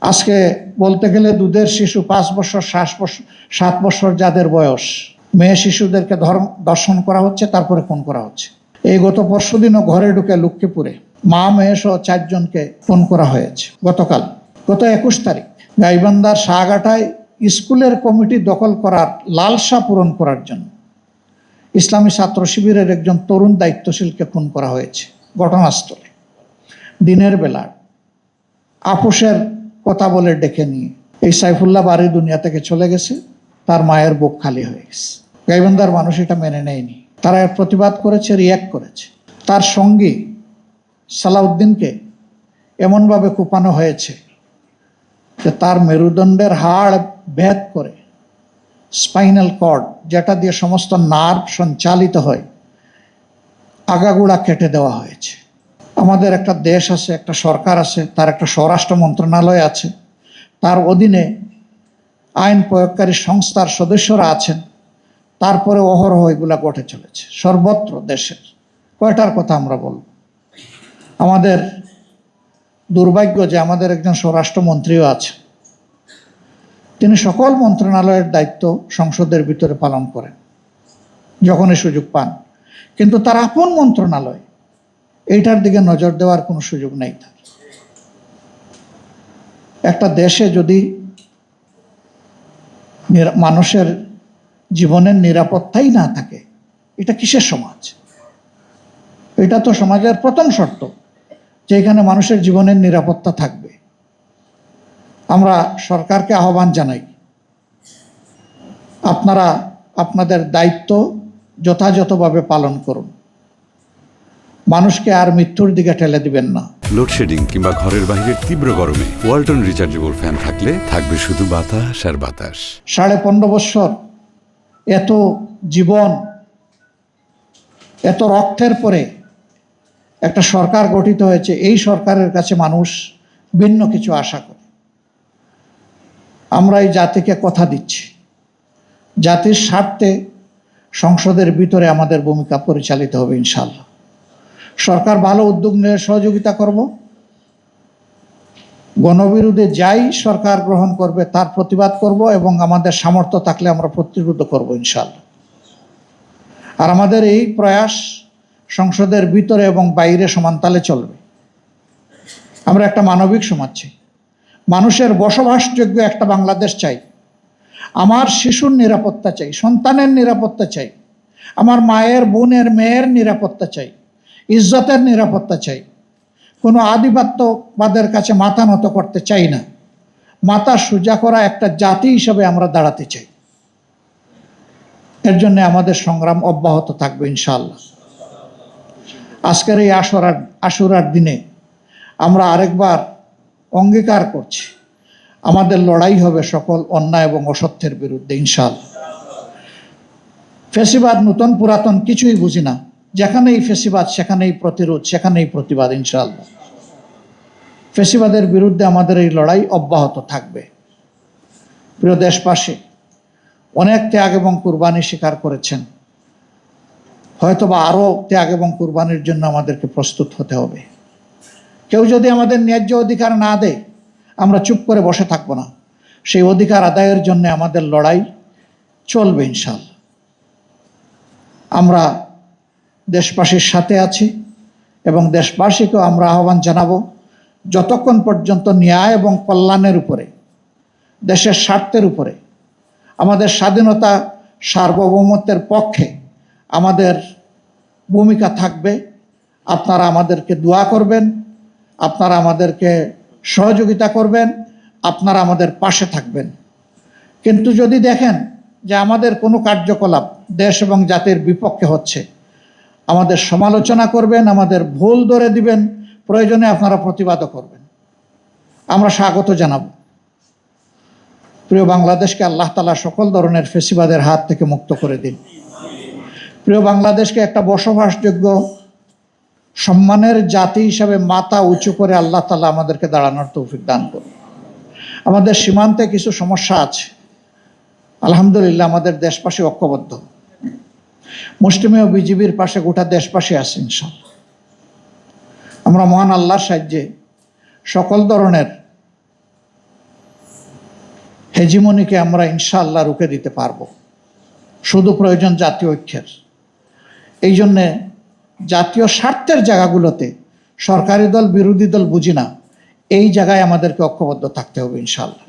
আজকে বলতে গেলে দুধের শিশু 5 বছর 7 বছর যাদের বয়স, মেয়ে শিশুদেরকে দর্শন করা হচ্ছে, তারপরে খুন করা হচ্ছে। এই গত পরশুদিনও ঘরে ঢুকে লক্ষ্মীপুরে মা মেয়ে সহ 4 জনকে খুন করা হয়েছে। গত 21 তারিখ গাইবান্ধার শাহঘাটায় স্কুলের কমিটি দখল করার লালসা পূরণ করার জন্য ইসলামী ছাত্র শিবিরের একজন তরুণ দায়িত্বশীলকে খুন করা হয়েছে ঘটনাস্থলে। দিনের বেলা আপোষের কথা বলে ডেকে নিয়ে এই সাইফুল্লাহ বাড়ি দুনিয়া থেকে চলে গেছে, তার মায়ের বুক খালি হয়ে গেছে। গাইবান্ধার মানুষ এটা মেনে নেয়নি, তারা এর প্রতিবাদ করেছে, রিয়্যাক্ট করেছে। তার সঙ্গী সালাউদ্দিনকে এমনভাবে কুপানো হয়েছে যে তার মেরুদণ্ডের হাড় ভেদ করে স্পাইনাল কর্ড, যেটা দিয়ে সমস্ত নার্ভ সঞ্চালিত হয়, আগাগোড়া কেটে দেওয়া হয়েছে। আমাদের একটা দেশ আছে, একটা সরকার আছে, তার একটা স্বরাষ্ট্র মন্ত্রণালয় আছে, তার অধীনে আইন প্রয়োগকারী সংস্থার সদস্যরা আছেন, তারপরে অহরহ এগুলা ঘটে চলেছে সর্বত্র দেশের। কয়টার কথা আমরা বলব? আমাদের দুর্ভাগ্য যে আমাদের একজন স্বরাষ্ট্রমন্ত্রীও আছে, তিনি সকল মন্ত্রণালয়ের দায়িত্ব সংসদের ভিতরে পালন করেন যখনই সুযোগ পান, কিন্তু তার আপন মন্ত্রণালয় এইটার দিকে নজর দেওয়ার কোনো সুযোগ নেই তার। একটা দেশে যদি মানুষের জীবনের নিরাপত্তাই না থাকে, এটা কিসের সমাজ? এটা তো সমাজের প্রথম শর্ত যে এখানে মানুষের জীবনের নিরাপত্তা থাকবে। আমরা সরকারকে আহ্বান জানাই, আপনারা আপনাদের দায়িত্ব যথাযথভাবে পালন করুন, মানুষকে আর মৃত্যুর দিকে ঠেলে দিবেন না। লোডশেডিং কিংবা ঘরের বাইরের তীব্র গরমে ওয়ালটন রিচার্জেবল ফ্যান থাকলে থাকবে শুধু বাতাস আর বাতাস। 15.5 বছর এত জীবন, এত রক্তের পরে একটা সরকার গঠিত হয়েছে। এই সরকারের কাছে মানুষ ভিন্ন কিছু আশা করে। আমরা এই জাতিকে কথা দিচ্ছি, জাতির স্বার্থে সংসদের ভিতরে আমাদের ভূমিকা পরিচালিত হবে ইনশাআল্লাহ। সরকার ভালো উদ্যোগ নিয়ে সহযোগিতা করব, গণবিরোধে যাই সরকার গ্রহণ করবে তার প্রতিবাদ করব, এবং আমাদের সামর্থ্য থাকলে আমরা প্রতিরোধ করব ইনশাআল্লাহ। আর আমাদের এই প্রয়াস সংসদের ভিতরে এবং বাইরে সমানতালে চলবে। আমরা একটা মানবিক সমাজ চাই, মানুষের বসবাসযোগ্য একটা বাংলাদেশ চাই। আমার শিশুর নিরাপত্তা চাই, সন্তানের নিরাপত্তা চাই, আমার মায়ের বোনের মেয়ের নিরাপত্তা চাই, ইজ্জতের নিরাপত্তা চাই। কোনো আধিপত্যবাদের কাছে মাথা নত করতে চাই না, মাথা সোজা করা একটা জাতি হিসেবে আমরা দাঁড়াতে চাই। এর জন্য আমাদের সংগ্রাম অব্যাহত থাকবে ইনশাআল্লাহ। আজকের এই আশুরার দিনে আমরা আরেকবার অঙ্গীকার করছি, আমাদের লড়াই হবে সকল অন্যায় এবং অসত্যের বিরুদ্ধে ইনশাআল্লাহ। ফ্যাসিবাদ নতুন পুরাতন কিছুই বুঝি না, যেখানেই ফ্যাসিবাদ সেখানেই প্রতিরোধ, সেখানেই প্রতিবাদ ইনশাআল্লাহ। ফ্যাসিবাদের বিরুদ্ধে আমাদের এই লড়াই অব্যাহত থাকবে। প্রিয় দেশবাসী, অনেক ত্যাগ এবং কুরবানি স্বীকার করেছেন, হয়তোবা আরও ত্যাগ এবং কুরবানির জন্য আমাদেরকে প্রস্তুত হতে হবে। কেউ যদি আমাদের ন্যায্য অধিকার না দেয়, আমরা চুপ করে বসে থাকব না। সেই অধিকার আদায়ের জন্য আমাদের লড়াই চলবে ইনশাআল্লাহ। আমরা দেশবাসীর সাথে আছি এবং দেশবাসীকেও আমরা আহ্বান জানাবো, যতক্ষণ পর্যন্ত ন্যায় এবং কল্যাণের উপরে, দেশের স্বার্থের উপরে, আমাদের স্বাধীনতা সার্বভৌমত্বের পক্ষে আমাদের ভূমিকা থাকবে, আপনারা আমাদেরকে দোয়া করবেন, আপনারা আমাদেরকে সহযোগিতা করবেন, আপনারা আমাদের পাশে থাকবেন। কিন্তু যদি দেখেন যে আমাদের কোনো কার্যকলাপ দেশ এবং জাতির বিপক্ষে হচ্ছে, আমাদের সমালোচনা করবেন, আমাদের ভুল ধরে দিবেন, প্রয়োজনে আপনারা প্রতিবাদও করবেন, আমরা স্বাগত জানাব। প্রিয় বাংলাদেশকে আল্লাহ তাআলা সকল ধরনের ফ্যাসিবাদের হাত থেকে মুক্ত করে দিন। প্রিয় বাংলাদেশকে একটা বসবাসযোগ্য সম্মানের জাতি হিসাবে মাথা উঁচু করে আল্লাহ তাআলা আমাদেরকে দাঁড়ানোর তৌফিক দান করুন। আমাদের সীমান্তে কিছু সমস্যা আছে, আলহামদুলিল্লাহ আমাদের দেশবাসী ঐক্যবদ্ধ, মুসলিম ও বিজিবির পাশে গোটা দেশবাসী আছে ইনশাআল্লাহ। আমরা মহান আল্লাহর সাহায্যে সকল ধরনের হেজিমনিকে আমরা ইনশাআল্লাহ রুখে দিতে পারবো। শুধু প্রয়োজন জাতীয় ঐক্যের। এই জন্যে জাতীয় স্বার্থের জায়গাগুলোতে সরকারি দল বিরোধী দল বুঝি না, এই জায়গায় আমাদেরকে ঐক্যবদ্ধ থাকতে হবে ইনশাআল্লাহ।